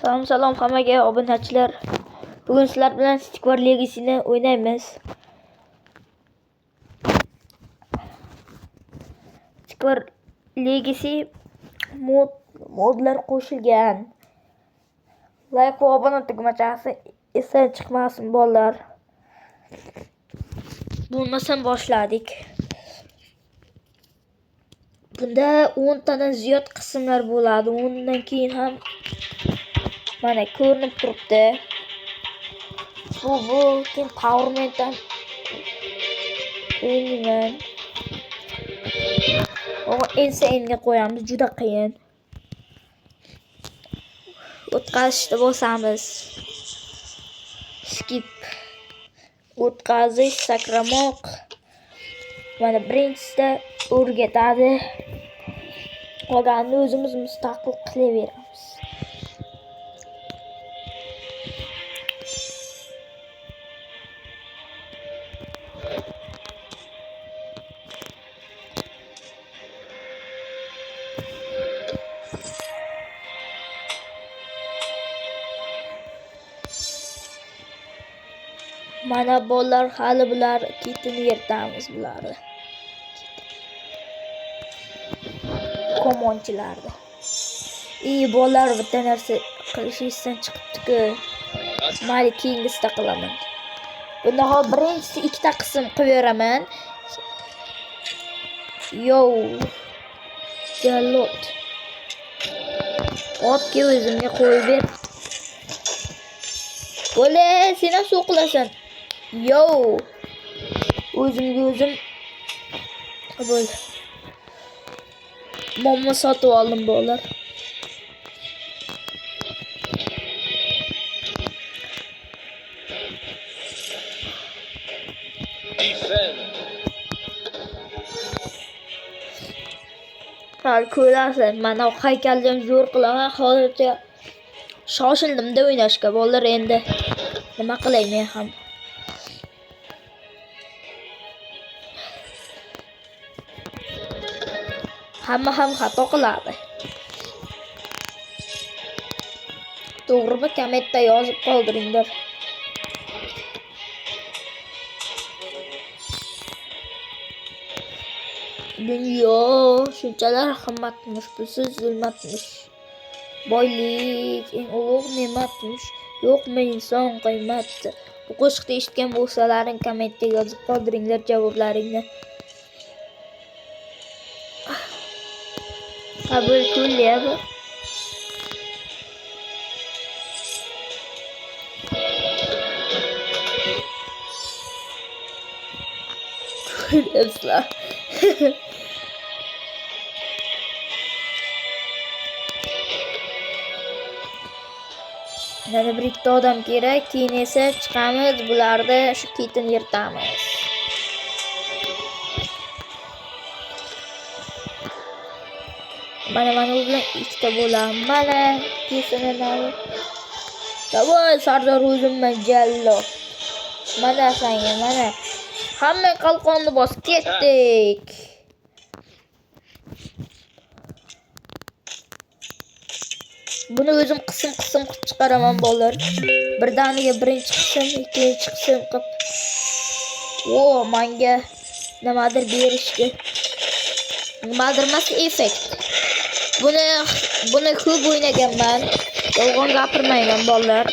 Salom hammaga obunachilar. Bugun sizlar bilan Square Legacy'ni o'ynaymiz. Square Legacy modlar qo'shilgan. Like va obuna tugmachasi esdan chiqmasin bolalar. Bo'lmasam boshladik. Bunda 10 tadan ziyod qismlar bo'ladi. Undan keyin ham mana ko'rinib turibdi. Bu keyin PowerPoint'dan o'ynaman. Enga qo'yamiz, juda qiyin. O'tkazishda bosamiz. Skip. O'tkazish, sakramoq. Mana birinchisida o'rgatadi. Qolganini o'zimiz mustaqil qilaveramiz. Mana bolalar hali bular kitini yirtamiz bularni. Komonchilarni. Bolalar bitta narsa qilishingizdan chiqibdi-ku. Mayli keyingisida qilaman. Bunda hozir birinchisi ikkita qism qilveraman. Jalot. Otga o'zimga qo'yib ber. Bo'le, sen ham suv qilasan. O'zimga o'zim bo'ldi. Momma sotib oldim bolalar. Hal ko'rasiz, mana haykalni ham zo'r qilaman. Hozircha shoshildim-da o'ynashga bolalar, endi nima qilay men ham. Hamma ham xato qiladi. To'g'rimi? Kommentda yozib qoldiringlar. Dunyo shunchalar qimmatmish, busiz zulmatmish. Boylik eng ulug' ne'matmish. Yo'qmi inson qiymati? Bu qo'shiqni eshitgan bo'lsalaring kommentga yozib qoldiringlar javoblaringni. Qabul qilyapti. Ko'ryapsizlar. Yana bir ikkita odam kerak, keyin esa chiqamiz, bularda shu kitini yirtamiz. Mana u bilan ikkita bo'ladi. Mana kesinadi. Davay Sardor o'zimman jallod. Mana senga, mana. Hamma qalqonni bosib ketdik. Buni o'zim qism qilib chiqaraman bolalar. Birdaniga birinchi qism, ikkinchi qism qilib. Menga nimadir berishdi. Nimadir emas, effekt. Buni ko'p o'ynaganman. Yolg'on gapirmayman bolalar.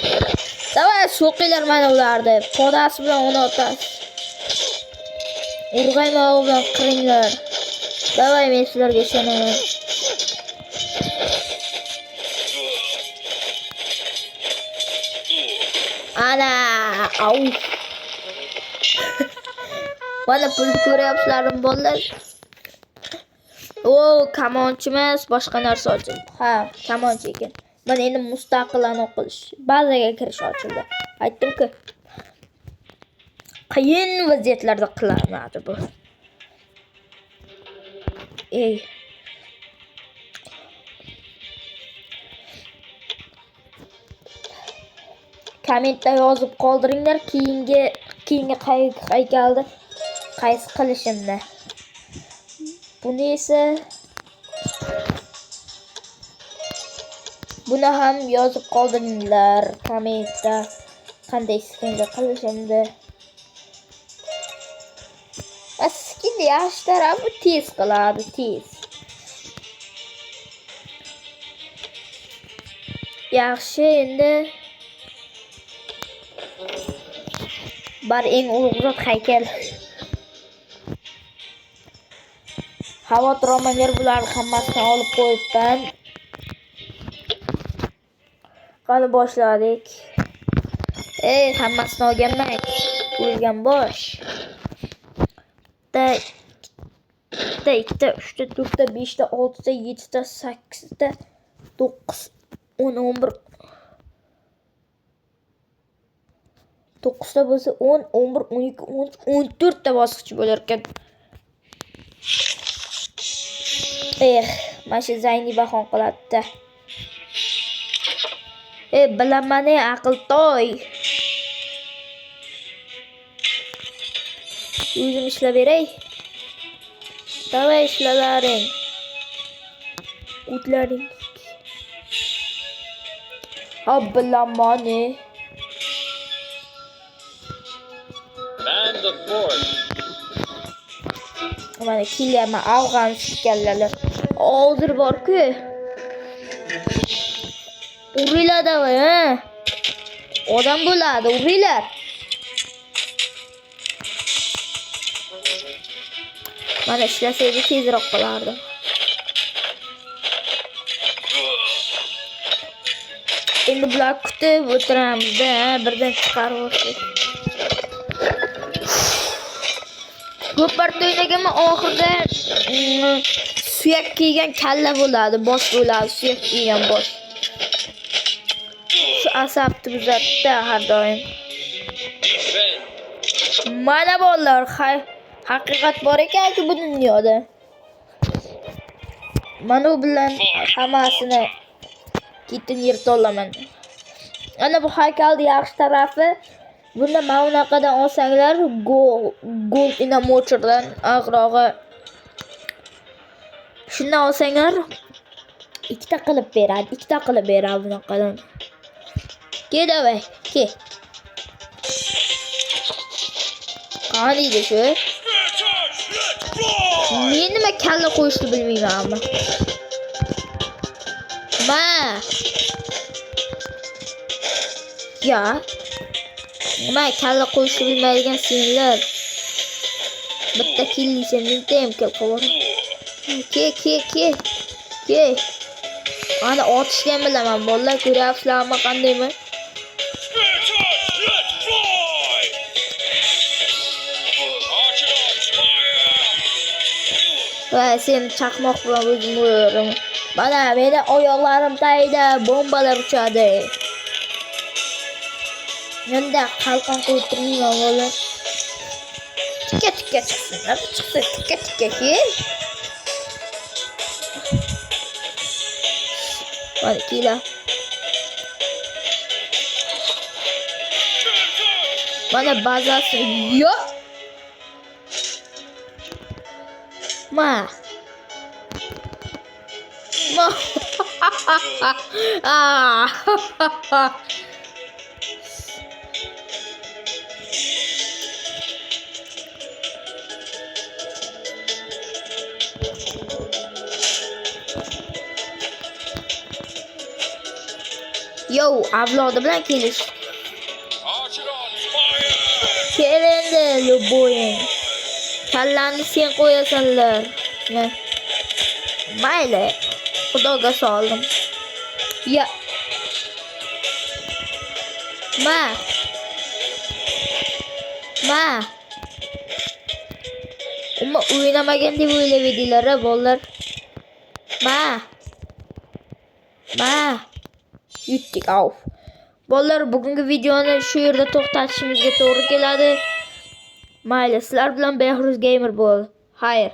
Davay so'qinglar mana ularni. Podasi bilan uni otasiz. Urg'ayma bilan qiringlar. Davay men sizlarga ishonaman. Ana, mana pul ko'ryapsizlarmi bolalar? Kamonchi emas, boshqa narsa ochildi. Kamonchi ekan. Mana endi mustaqil o'qish, bazaga kirish ochildi. Aytdim-ku. Qiyin vaziyatlarda qilinadi bu. Kommentda yozib qoldiringlar keyingi haykalni qaysi qilishimni. Buni esa Buni ham yozib qoldiringlar kommentda qanday skinga qilishimni. Skin yaxshi tarafi tez qiladi, tez. Yaxshi, endi bar eng ulug'zot haykal. Xavotir olmanglar, bularni hammasini olib qo'yibman. Qani boshladik. Hammasini olganman. O'lgan bosh. 1, 2, 3, 4, 5, 6, 7, 8, 9, 10, 11. 9 ta bo'lsa 10, 11, 12, 13, 14 ta bosqich bo'lar ekan. Mana shu Zayni bahon qiladi. Bilaman aql toy. O'zim ishlab beray. Davay ishlalaring. O'tlaring. Bilaman. Man the force. Mana kelyapman afg'on shikallalar. Hozir bor-ku. Uringlar davay, odam bo'ladi, uringlar. Mana ishlasaydi tezroq qilardim. Endi bular kutib o'tiramiz-da, birdan chiqarib o'tdik. Ko'p marta o'ynaganman, oxirida suyak kiygan kalla bo'ladi, bosh bo'ladi, suyak kiygan bosh. Shu asabni buzatdi har doim. Mana bolalar, haqiqat bor ekan-ku bu dunyoda. Mana u bilan hammasini ketin yirta olaman. Ana bu haykalning yaxshi tarafi, bunda mana bunaqadan olsanglar, gold inamocherdan ag'rog'i. Shundan olsanglar, ikkita qilib beradi bunaqadan. Ke davay, ke. Qani edi shu? Men nima kalla qo'yishni bilmaymanmi? Ya. Nima kalla qo'yishni bilmaydigan senlar. Bitta killisam mingta ham qo'yaman. Ke. Ana otishni ham bilaman. Bolalar ko'ryapsizlarmi qandaymi? Va sen chaqmoq bilan o'zim o'radim. Mana meni oyoqlarim tagida bombalar uchadi. Yanda qalqon qo'yib turmayman bolalar. Tikka chiqsinlar, tikka ke. Mana kela. Mana bazasi yo'q. Yo, avlodi bilan kelish. Kel endi, lo'boying. Kallani sen qo'yasanlar. Mayli. Xudoga soldim. Ya. Umma o'ynamagan deb o'ylab edinglar, bolalar. Yutdik, av. Bolalar, bugungi videoni shu yerda to'xtatishimizga to'g'ri keladi. Mayli, sizlar bilan Behruz Gamer bo'ldi. Xayr.